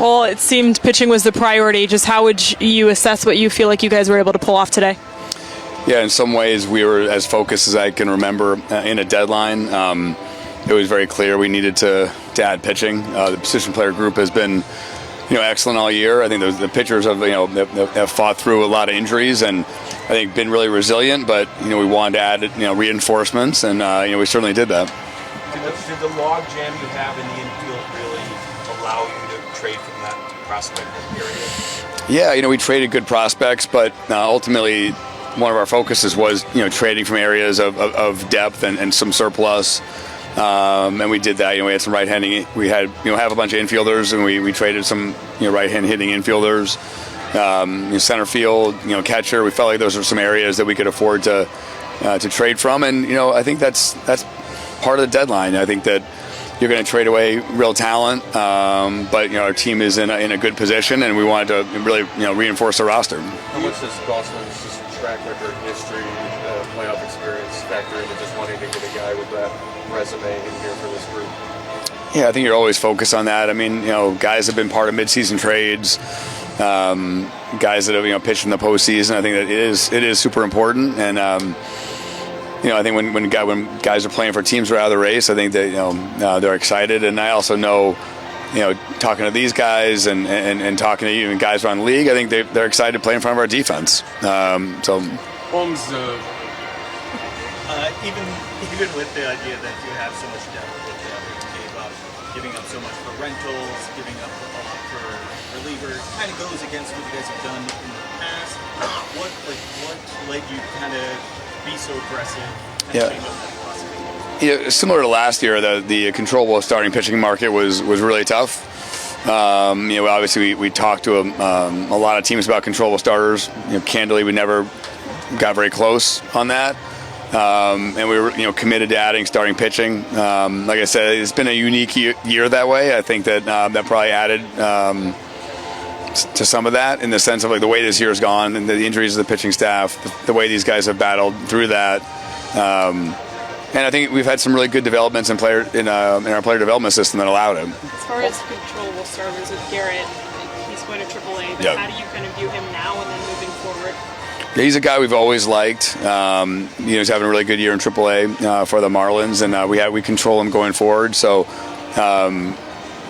Well, it seemed pitching was the priority. Just how would you assess what you feel like you guys were able to pull off today? Yeah, in some ways we were as focused as I can remember in a deadline. It was very clear we needed to add pitching. The position player group has been, excellent all year. I think the pitchers have fought through a lot of injuries and I think been really resilient. But we wanted to add reinforcements, and we certainly did that. Did the log jam you have in the infield really allow you to trade from that prospect area? Yeah, we traded good prospects, but ultimately one of our focuses was trading from areas of depth and some surplus. And we did that. We had some right-handing. We had have a bunch of infielders, and we traded some right-hand hitting infielders. Center field, catcher. We felt like those were some areas that we could afford to trade from, and I think that's part of the deadline. I think that you're going to trade away real talent, but our team is in a good position, and we wanted to really reinforce the roster. How much does Gausman's track record, history, playoff experience factor into just wanting to get a guy with that resume in here for this group? Yeah, I think you're always focused on that. I mean, guys have been part of midseason trades, guys that have pitched in the postseason. I think that it is super important, and I think when guys are playing for teams who are out of the race, I think that they're excited, and I also know. Talking to these guys and talking to even guys around the league, I think they're excited to play in front of our defense. Holmes, even with the idea that you have so much depth with giving up so much for rentals, giving up a lot for relievers, kind of goes against what you guys have done in the past. What led you kind of be so aggressive? Similar to last year, the controllable starting pitching market was really tough. Obviously we talked to a lot of teams about controllable starters. Candidly, we never got very close on that, and we were committed to adding starting pitching. Like I said, it's been a unique year that way. I think that probably added to some of that in the sense of the way this year's gone and the injuries of the pitching staff, the way these guys have battled through that. And I think we've had some really good developments in our player development system that allowed him. As far as controllable starters with Garrett, he's going to AAA, but how do you kind of view him now and then moving forward? Yeah, he's a guy we've always liked. He's having a really good year in AAA for the Marlins, and we control him going forward. So,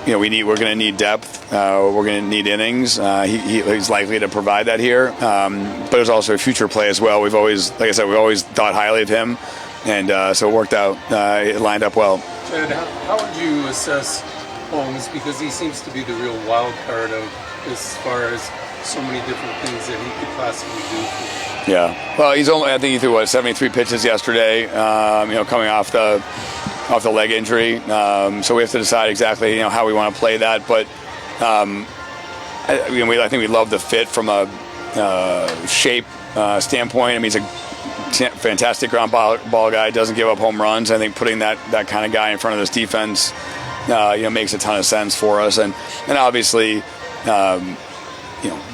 we're going to need depth. We're going to need innings. He's likely to provide that here. But there's also a future play as well. We've always thought highly of him. And so it worked out. It lined up well. Jed, how would you assess Holmes? Because he seems to be the real wild card as far as so many different things that he could possibly do. Yeah. Well, I think he threw 73 pitches yesterday. Coming off the leg injury. So we have to decide exactly how we want to play that. But I think we love the fit from a shape standpoint. I mean, he's a fantastic ground ball guy, doesn't give up home runs. I think putting that kind of guy in front of this defense makes a ton of sense for us, and obviously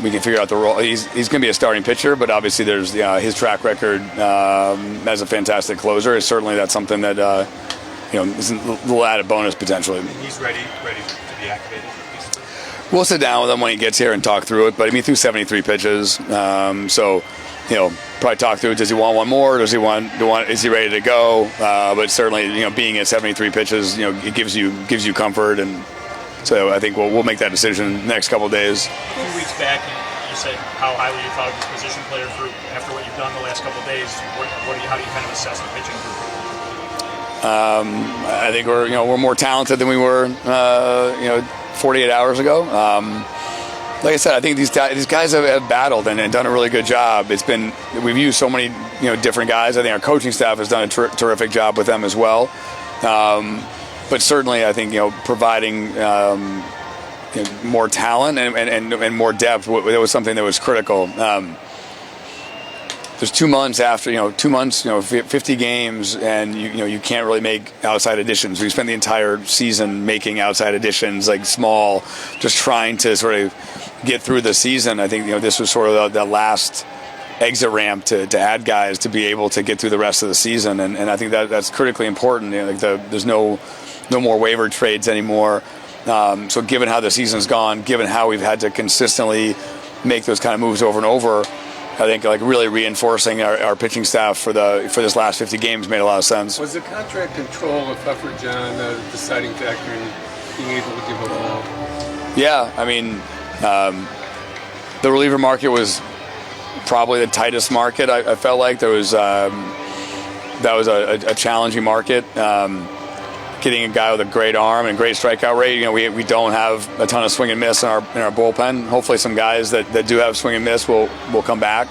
we can figure out the role. He's going to be a starting pitcher, but obviously there's his track record as a fantastic closer. Certainly that's something that is a little added bonus potentially. He's ready to be activated. We'll sit down with him when he gets here and talk through it, but he threw 73 pitches, so probably talk through it. Does he want one more? Is he ready to go? But certainly, being at 73 pitches, it gives you comfort, and so I think we'll make that decision in the next couple of days. A few weeks back, you said how highly you thought of this position player group. After what you've done the last couple of days, how do you kind of assess the pitching group? I think we're more talented than we were 48 hours ago. Like I said, I think these guys have battled and done a really good job. We've used so many different guys. I think our coaching staff has done a terrific job with them as well. But certainly, I think providing more talent and more depth, that was something that was critical. There's 2 months after 50 games, and you can't really make outside additions. We spent the entire season making outside additions, like small, just trying to sort of get through the season. I think this was sort of the last exit ramp to add guys to be able to get through the rest of the season, and I think that's critically important. There's no more waiver trades anymore. So given how the season's gone, given how we've had to consistently make those kind of moves over and over, I think like really reinforcing our pitching staff for this last 50 games made a lot of sense. Was the contract control of Puffer John a deciding factor in being able to give a ball? Yeah, I mean, the reliever market was probably the tightest market. I felt like that was a challenging market. Getting a guy with a great arm and great strikeout rate. We don't have a ton of swing and miss in our bullpen. Hopefully, some guys that do have swing and miss will come back.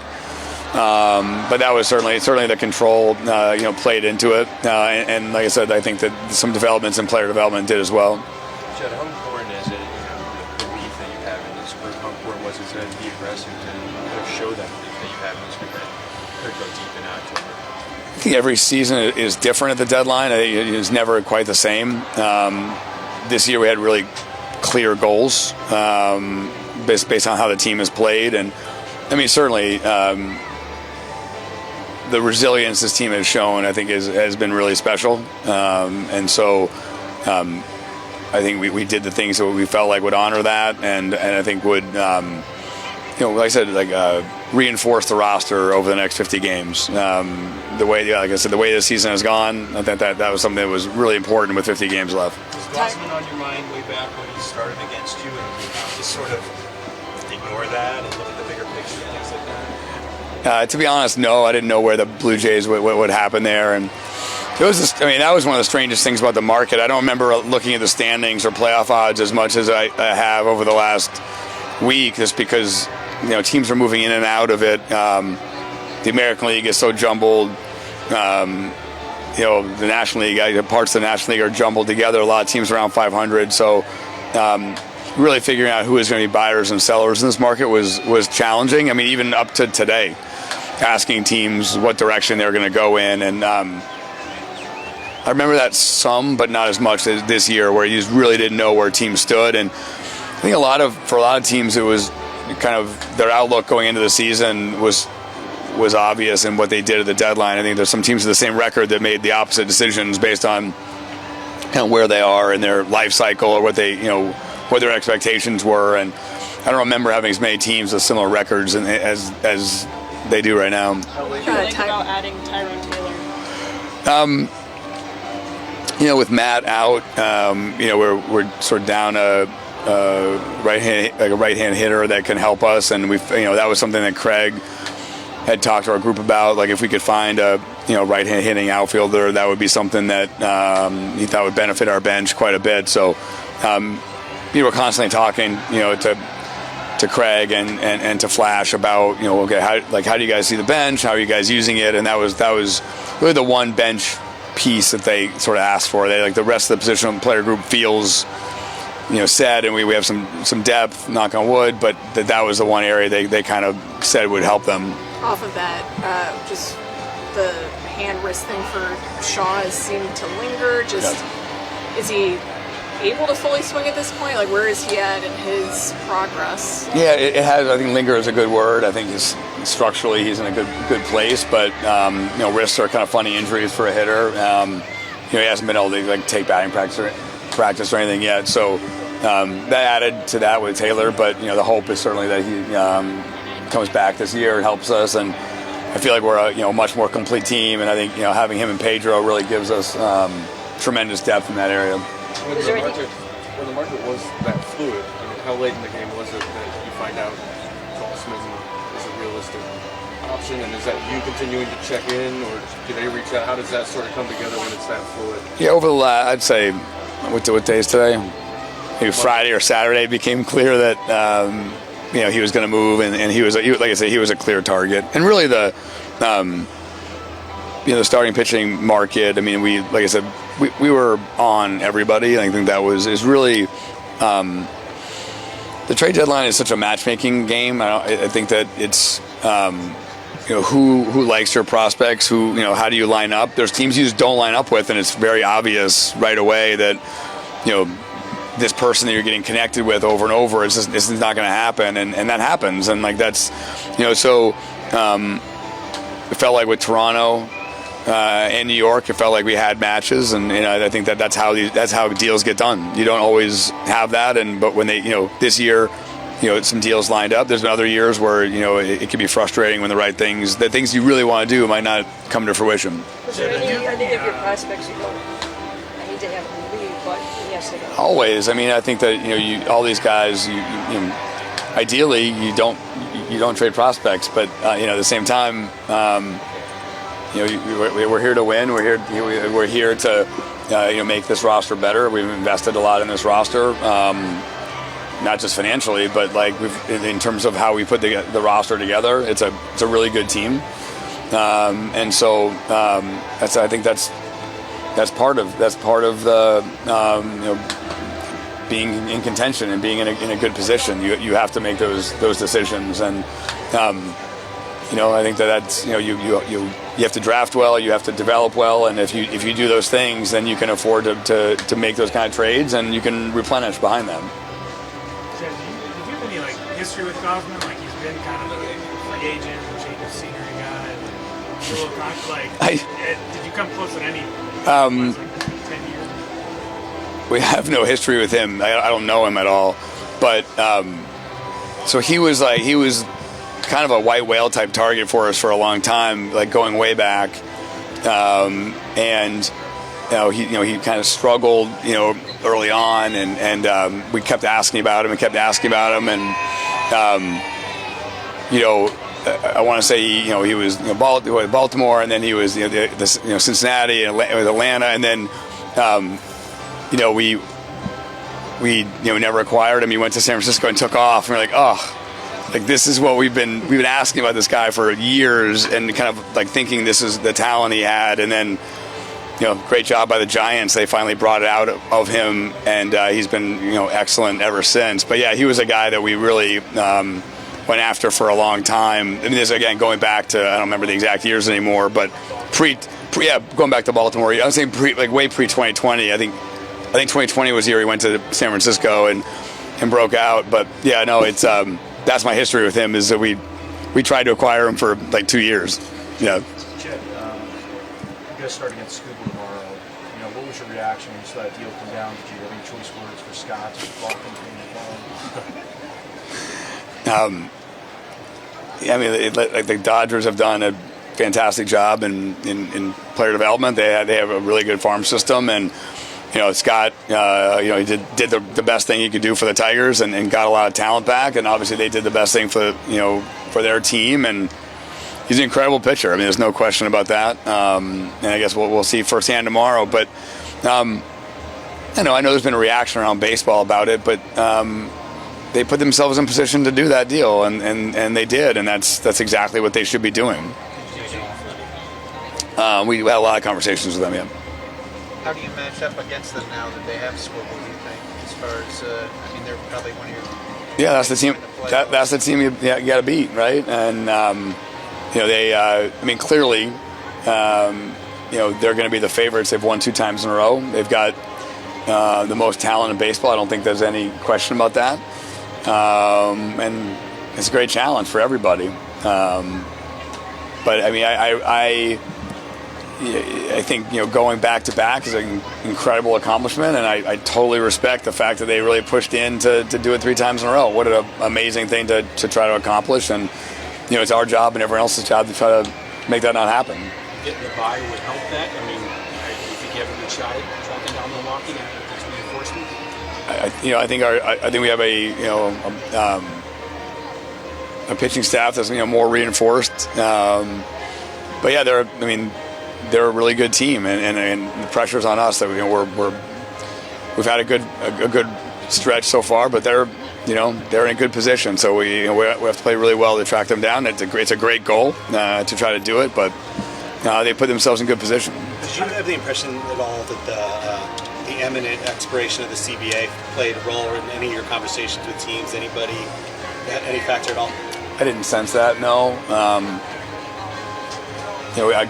But that was certainly the control played into it. And like I said, I think that some developments in player development did as well. Jed, how important is it, the belief that you have in this group? How important was it to be aggressive to show that belief that you have in this group that could go deep in October? I think every season is different at the deadline. It's never quite the same. This year we had really clear goals based on how the team has played. And, I mean, certainly the resilience this team has shown, I think, has been really special. And so I think we did the things that we felt like would honor that and I think would, like I said, reinforce the roster over the next 50 games. The way the season has gone, I think that was something that was really important with 50 games left. Was Gausman on your mind way back when he started against you, and just sort of ignore that and look at the bigger picture and things like that? To be honest, no, I didn't know where the Blue Jays would happen there, and it was that was one of the strangest things about the market. I don't remember looking at the standings or playoff odds as much as I have over the last week, just because teams are moving in and out of it. The American League is so jumbled. The National League, parts of the National League are jumbled together. A lot of teams around 500. So really figuring out who is going to be buyers and sellers in this market was challenging. I mean, even up to today, asking teams what direction they're going to go in. And I remember that some, but not as much as this year, where you just really didn't know where teams stood. And I think for a lot of teams, it was kind of their outlook going into the season was obvious in what they did at the deadline. I think there's some teams with the same record that made the opposite decisions based on where they are in their life cycle or what their expectations were. And I don't remember having as many teams with similar records as they do right now. What do you think about adding Tyrone Taylor? With Matt out, we're sort of down a right-hand hitter that can help us, and that was something that Craig had talked to our group about. Like, if we could find a right-hand hitting outfielder, that would be something that he thought would benefit our bench quite a bit. So we're constantly talking to Craig and to Flash about how do you guys see the bench, how are you guys using it? And that was really the one bench piece that they sort of asked for. They the rest of the position player group feels set, and we have some depth, knock on wood, but that was the one area they kind of said would help them. Off of that, just the hand-wrist thing for Shaw has seemed to linger. Is he able to fully swing at this point? Like, where is he at in his progress? Yeah, it has. I think linger is a good word. I think structurally he's in a good place, but wrists are kind of funny injuries for a hitter. He hasn't been able to take batting practice or anything yet, so that added to that with Taylor. But the hope is certainly that he comes back this year and helps us, and I feel like we're a much more complete team, and I think having him and Pedro really gives us tremendous depth in that area. When the market was that fluid, how late in the game was it that you find out Gausman is a realistic option, and is that you continuing to check in, or do they reach out? How does that sort of come together when it's that fluid? Yeah, over the I'd say, what day is today? Maybe Friday or Saturday became clear that he was going to move, and he was, like I said, he was a clear target. And really the starting pitching market, I mean, like I said, we were on everybody. I think that is really the trade deadline is such a matchmaking game. I think that it's who likes your prospects, how do you line up? There's teams you just don't line up with, and it's very obvious right away that this person that you're getting connected with over and over is not going to happen, and that happens, and that's so it felt like with Toronto, in New York, it felt like we had matches, and I think that's how deals get done. You don't always have that, but when they, this year, some deals lined up. There's been other years where it can be frustrating when the things you really want to do might not come to fruition. Was there any of your prospects you go, I need to have him leave, but he has to go? Always. I mean, I think that all these guys, ideally you don't trade prospects, but at the same time, we're here to win. We're here to make this roster better. We've invested a lot in this roster, not just financially, but in terms of how we put the roster together. It's a really good team, and so I think that's part of the being in contention and being in a good position. You have to make those decisions, and I think that's you have to draft well, you have to develop well, and if you do those things, then you can afford to make those kind of trades, and you can replenish behind them. Jed, did you have any history with Gausman? He's been kind of a free agent, change of scenery guy. Did you come close at any 10 years? We have no history with him. I don't know him at all, but so he was kind of a white whale type target for us for a long time, going way back, and he kind of struggled early on, and we kept asking about him and I want to say he was Baltimore, and then he was Cincinnati and Atlanta, and then we never acquired him. He went to San Francisco and took off, and we're this is what we've been asking about this guy for years, and kind of thinking this is the talent he had, and then great job by the Giants. They finally brought it out of him, and he's been excellent ever since. But yeah, he was a guy that we really went after for a long time. I mean, this again going back to, I don't remember the exact years anymore, but going back to Baltimore. I was saying way pre 2020. I think 2020 was the year he went to San Francisco and broke out. But yeah, no, it's that's my history with him, is that we tried to acquire him for 2 years. Yeah. Jed, you guys start against Scuba tomorrow. What was your reaction when you saw that deal come down? Did you have any choice words for Scott to walk I mean, the Dodgers have done a fantastic job in player development. They have a really good farm system, and Scott, he did the best thing he could do for the Tigers, and got a lot of talent back, and obviously they did the best thing for their team, and he's an incredible pitcher. I mean, there's no question about that. And I guess we'll see firsthand tomorrow. But I know there's been a reaction around baseball about it, but they put themselves in position to do that deal, and they did, and that's exactly what they should be doing. We had a lot of conversations with them. Yeah. How do you match up against them now that they have scored? What do you think, as far as they're probably one of your... Yeah, that's the team. That's the team you got to beat, right? And they, clearly, they're going to be the favorites. They've won 2 times in a row. They've got the most talent in baseball. I don't think there's any question about that. And it's a great challenge for everybody. But I mean, I think going back to back is an incredible accomplishment, and I totally respect the fact that they really pushed in to do it 3 times in a row. What an amazing thing to try to accomplish, and it's our job and everyone else's job to try to make that not happen. Getting the bye would help that. I mean, you think you have a good shot at tracking down Milwaukee after this reinforcement? I think we have a pitching staff that's more reinforced. But yeah, they're a really good team, and the pressure's on us that we've had a good stretch so far, but they're in a good position, so we have to play really well to track them down. It's a great goal to try to do it, but they put themselves in good position. Did you have the impression at all that the imminent expiration of the CBA played a role in any of your conversations with teams? Anybody, any factor at all? I didn't sense that, no.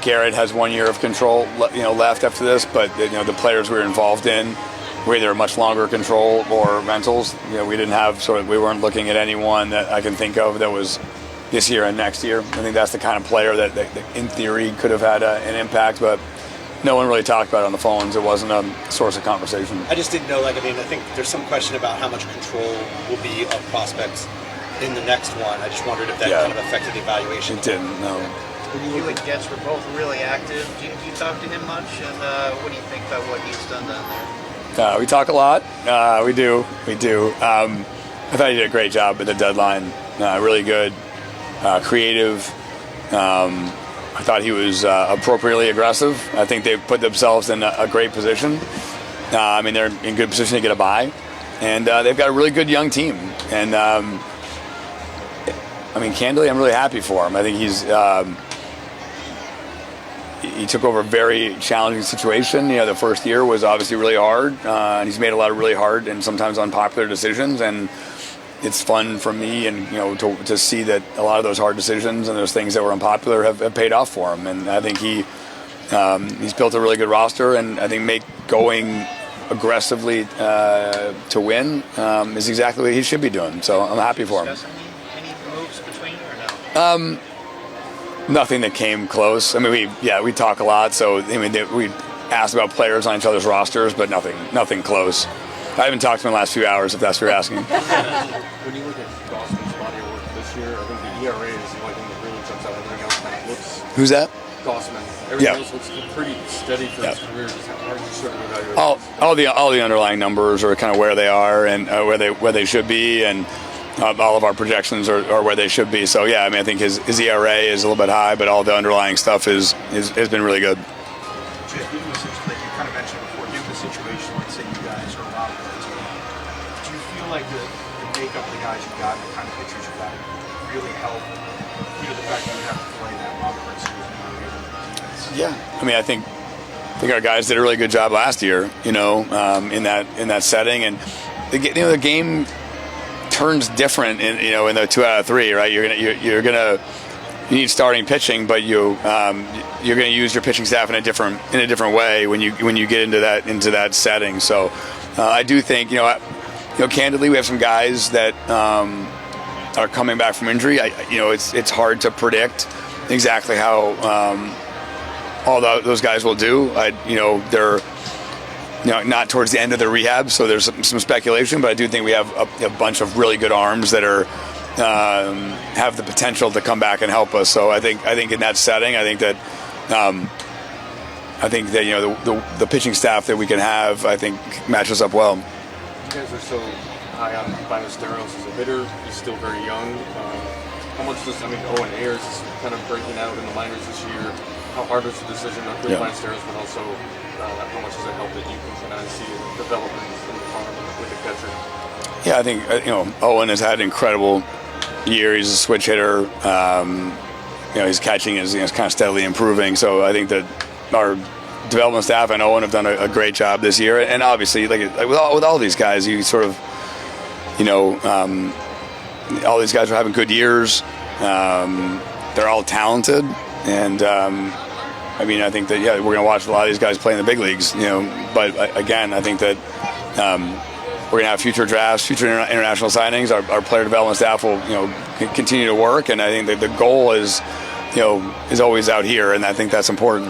Garrett has 1 year of control, left after this, but the players we were involved in were either much longer control or rentals. We didn't have we weren't looking at anyone that I can think of that was, this year and next year. I think that's the kind of player that in theory could have had an impact, but no one really talked about it on the phones. It wasn't a source of conversation. I just didn't know, I think there's some question about how much control will be of prospects in the next one. I just wondered if that kind of affected the evaluation. It didn't, no. You and Getz were both really active. Do you talk to him much? And what do you think about what he's done down there? We talk a lot. We do. I thought he did a great job at the deadline. Really good, creative. I thought he was appropriately aggressive. I think they put themselves in a great position. They're in good position to get a bye. And they've got a really good young team. And, candidly, I'm really happy for him. I think he took over a very challenging situation. The first year was obviously really hard. And he's made a lot of really hard and sometimes unpopular decisions. And it's fun for me and to see that a lot of those hard decisions and those things that were unpopular have paid off for him. And I think he's built a really good roster, and I think going aggressively to win is exactly what he should be doing. So I'm happy for him. Any moves between you or no? Nothing that came close. We talk a lot, so we asked about players on each other's rosters, but nothing close. I haven't talked to him in the last few hours, if that's what you're asking. When you look at Gausman's body of work this year, I think the ERA is the only thing that really jumps out. Everything else kind of looks... Who's that? Gausman. Everything else looks pretty steady for his career. Just how hard you sort of evaluate all the underlying numbers are kind of where they are and where they should be, and all of our projections are where they should be. So I think his ERA is a little bit high, but all the underlying stuff has been really good. Jed, given the situation, like you kind of mentioned before, given the situation, let's say you guys are around the team, do you feel like the makeup of the guys you got and the kind of pitchers you got really help due to the fact that you have to play that Robert series? I think our guys did a really good job last year, in that setting, and the game turns different in the 2 out of 3, right? You need starting pitching, but you're going to use your pitching staff in a different way when you get into that setting. So I do think candidly, we have some guys that are coming back from injury. It's hard to predict exactly how all those guys will do. They're not towards the end of their rehab, so there's some speculation. But I do think we have a bunch of really good arms that are have the potential to come back and help us. So I think in that setting, I think that the pitching staff that we can have, I think, matches up well. You guys are so high on Ballesteros as a hitter. He's still very young. How much Owen Ayers is kind of breaking out in the minors this year. How hard was the decision not with Ballesteros, but also how much does it help that you can kind of see development in the farm with the catcher? Yeah, I think Owen has had an incredible year. He's a switch hitter. His catching is kind of steadily improving. So I think that our development staff and Owen have done a great job this year. And obviously, like with all these guys, you sort of, all these guys are having good years. They're all talented, and I think that we're going to watch a lot of these guys play in the big leagues. But again, I think that we're going to have future drafts, future international signings. Our player development staff will continue to work, and I think that the goal is always out here, and I think that's important.